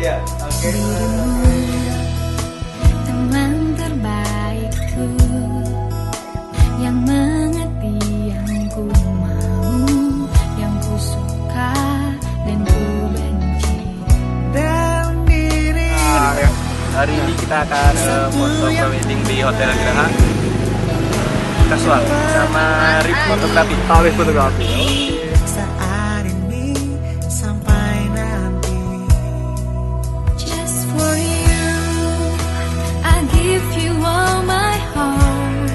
Iya, oke. Teman terbaikku yang mengerti yang ku mau, yang ku suka dan ku benci. Dan diri. Hari ini kita akan foto wedding di Hotel Geraha. Kasual sama Rip Fotografi. Rip Fotografi. Saat ini sampai nanti. Just for you, I give you all my heart.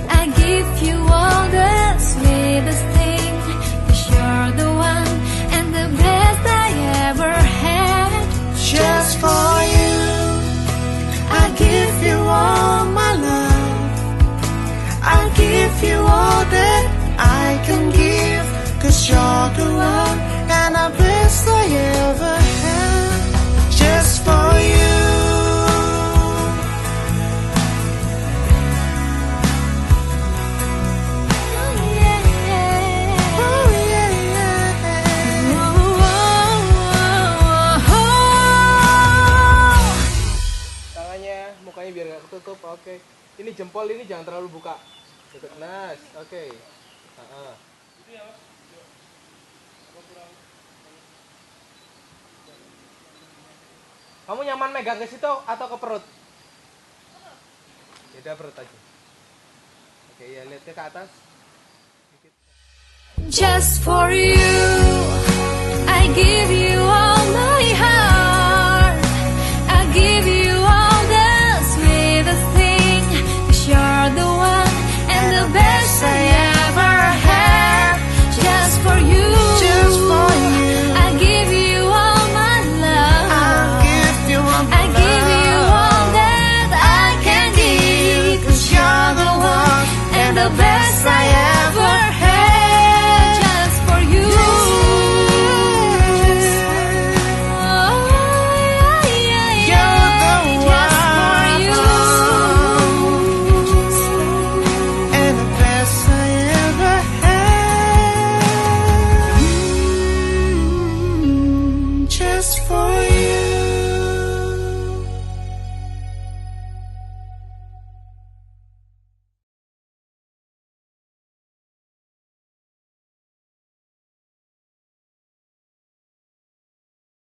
I give you all the sweetest thing. 'Cause you're the one and the best I ever had. Just for you, I give you all my love. I give you all that I can give. 'Cause you're the one and the best I ever had. Just for you. Oh yeah, yeah. Oh yeah, yeah. Oh, oh, oh, oh. Tangannya, mukanya biar nggak ketutup. Oke. Ini jempol ini jangan terlalu buka. Deket nas. Oke. Kamu nyaman megang ke situ atau ke perut? Beda perut aja. Oke, ya lihatnya ke atas. Just for you, I give you